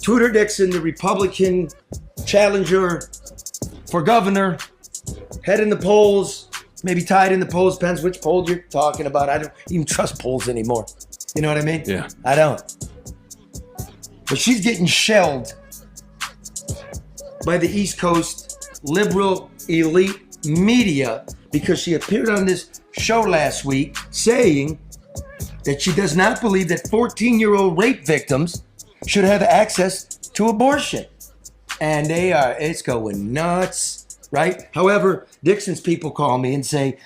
Tudor Dixon, the Republican challenger for governor, head in the polls, maybe tied in the polls, depends which poll you're talking about. I don't even trust polls anymore. You know what I mean? Yeah. I don't. But she's getting shelled by the East Coast liberal elite media because she appeared on this show last week saying that she does not believe that 14-year-old rape victims should have access to abortion. And it's going nuts, right? However, Dixon's people call me and say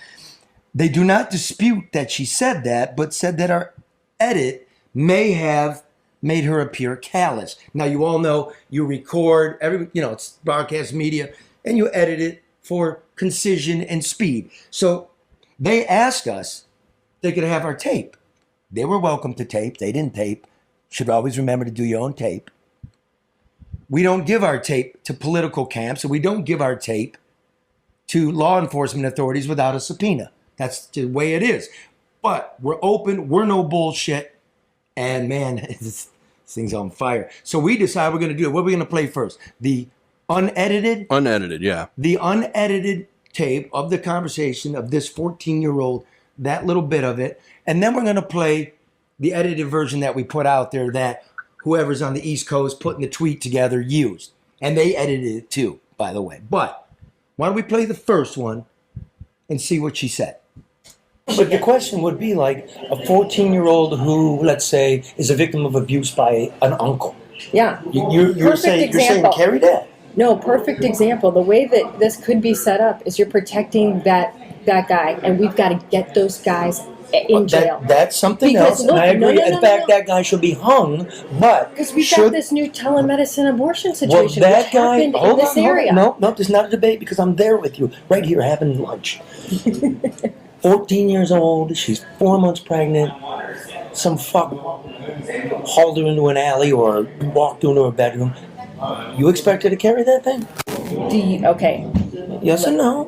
they do not dispute that she said that, but said that our edit may have made her appear callous. Now, you all know you record, it's broadcast media, and you edit it for concision and speed. So they asked us if they could have our tape. They were welcome to tape. They didn't tape. Should always remember to do your own tape. We don't give our tape to political camps, and we don't give our tape to law enforcement authorities without a subpoena. That's the way it is. But we're open. We're no bullshit. And man, this thing's on fire. So we decide we're going to do it. What are we going to play first? The unedited? Unedited, yeah. The unedited tape of the conversation of this 14-year-old, that little bit of it. And then we're going to play the edited version that we put out there that whoever's on the East Coast putting the tweet together used. And they edited it too, by the way. But why don't we play the first one and see what she said? But the question would be like a 14-year-old who, let's say, is a victim of abuse by an uncle. Yeah. You're saying carry that. No, perfect example. The way that this could be set up is you're protecting that guy, and we've got to get those guys in jail. That's something because, else, look, and I agree. In fact, that guy should be hung, but... Because we've got this new telemedicine abortion situation, that which guy, happened in this area. No, there's not a debate because I'm there with you, right here having lunch. 14 years old, she's 4 months pregnant, some fuck hauled her into an alley or walked into her bedroom. You expect her to carry that thing? Okay. Yes or no?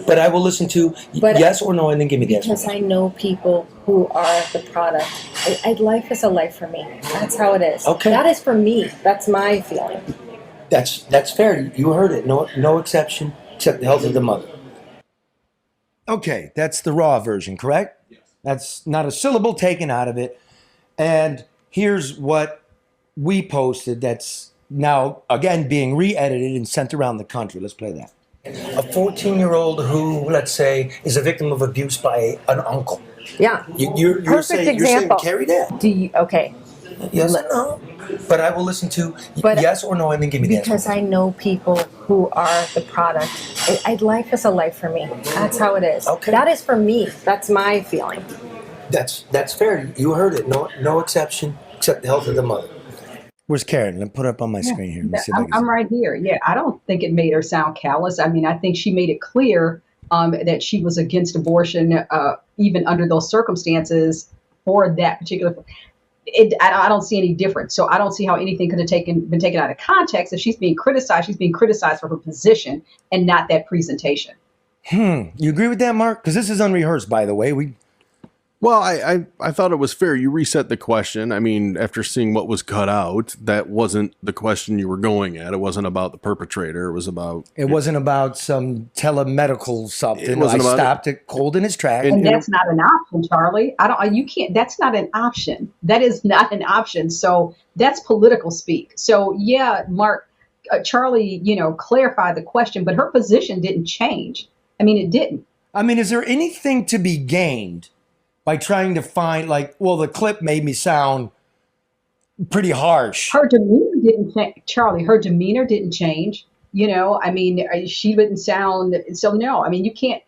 But I will listen to yes or no and then give me the answer. Because I know people who are the product. Life is a life for me. That's how it is. Okay. That is for me. That's my feeling. That's fair. You heard it. No exception except the health of the mother. Okay, that's the raw version, correct? Yes. That's not a syllable taken out of it. And here's what we posted that's now, again, being re-edited and sent around the country. Let's play that. A 14-year-old who, let's say, is a victim of abuse by an uncle. Yeah. You're saying carry that. Okay. Yes or no? But I will listen to yes or no and then give me the answer. Because I know people who are the product. Life is a life for me. That's how it is. Okay. That is for me. That's my feeling. That's fair. You heard it. No exception except the health of the mother. Where's Karen? Let me put it up on my screen here. I'm right here. Yeah, I don't think it made her sound callous. I mean, I think she made it clear that she was against abortion, even under those circumstances for that particular. I don't see any difference. So I don't see how anything could have been taken out of context. If she's being criticized, she's being criticized for her position and not that presentation. You agree with that, Mark? Because this is unrehearsed, by the way. Well, I thought it was fair. You reset the question. I mean, after seeing what was cut out, that wasn't the question you were going at. It wasn't about the perpetrator. It was about... It wasn't about some telemedical something. I stopped it cold in its tracks. And that's not an option, Charlie. You can't, that's not an option. That is not an option. So that's political speak. So yeah, Mark, Charlie, clarified the question, but her position didn't change. I mean, it didn't. I mean, is there anything to be gained by trying to find, the clip made me sound pretty harsh? Her demeanor didn't change, Charlie. Her demeanor didn't change. I mean, she didn't sound, so no, I mean, you can't,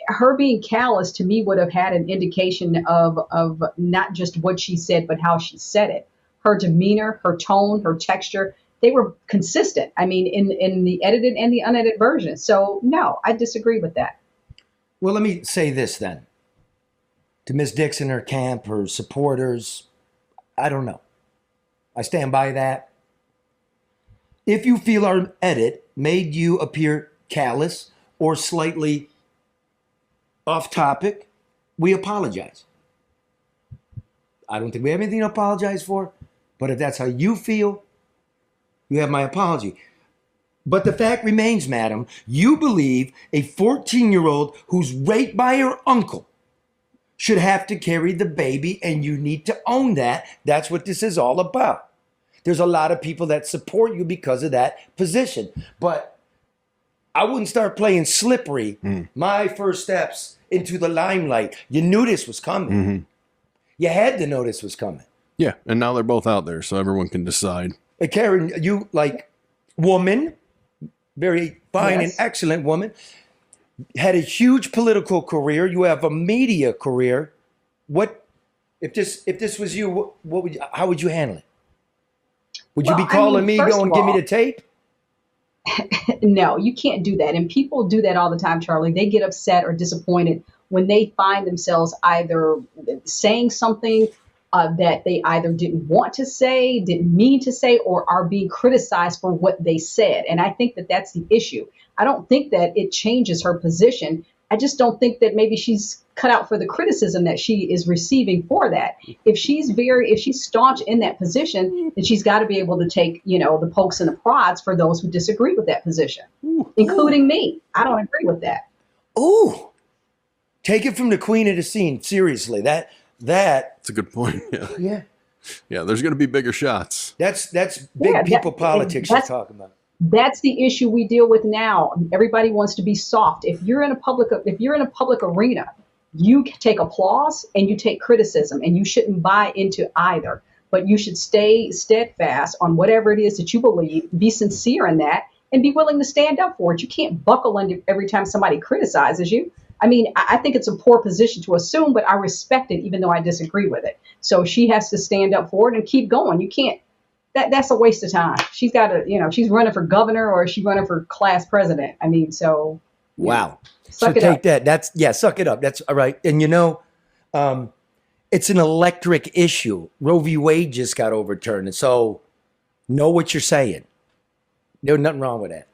her being callous to me would have had an indication of not just what she said, but how she said it. Her demeanor, her tone, her texture, they were consistent. I mean, in the edited and the unedited version. So no, I disagree with that. Well, let me say this then. To Miss Dixon, her camp, her supporters, I don't know. I stand by that. If you feel our edit made you appear callous or slightly off topic, we apologize. I don't think we have anything to apologize for, but if that's how you feel, You have my apology. But the fact remains, madam, you believe a 14-year-old who's raped by her uncle should have to carry the baby, and you need to own that. That's what this is all about. There's a lot of people that support you because of that position. But I wouldn't start playing slippery. My first steps into the limelight. You knew this was coming. You had to know this was coming. Yeah, and now they're both out there, so everyone can decide. Hey, Karen, you woman, very fine and excellent woman, had a huge political career. You have a media career. What if this was you? How would you handle it? Would you be calling me, going, give me the tape? No, you can't do that. And people do that all the time, Charlie. They get upset or disappointed when they find themselves either saying something that they either didn't want to say, didn't mean to say, or are being criticized for what they said. And I think that that's the issue. I don't think that it changes her position. I just don't think that maybe she's cut out for the criticism that she is receiving for that. If she's staunch in that position, then she's got to be able to take, the pokes and the prods for those who disagree with that position, including me. I don't agree with that. Ooh, take it from the queen of the scene. Seriously, that's a good point. Yeah. Yeah, there's going to be bigger shots. That's big people politics you're talking about. That's the issue we deal with now. Everybody wants to be soft. If you're in a public arena, you take applause and you take criticism, and you shouldn't buy into either. But you should stay steadfast on whatever it is that you believe, be sincere in that, and be willing to stand up for it. You can't buckle under every time somebody criticizes you. I mean, I think it's a poor position to assume, but I respect it even though I disagree with it. So she has to stand up for it and keep going. You can't. That's a waste of time. She's got to, she's running for governor or she's running for class president. I mean, so. Wow. Suck it take up. that. Suck it up. That's all right. And it's an electric issue. Roe v. Wade just got overturned. And so know what you're saying. There's nothing wrong with that.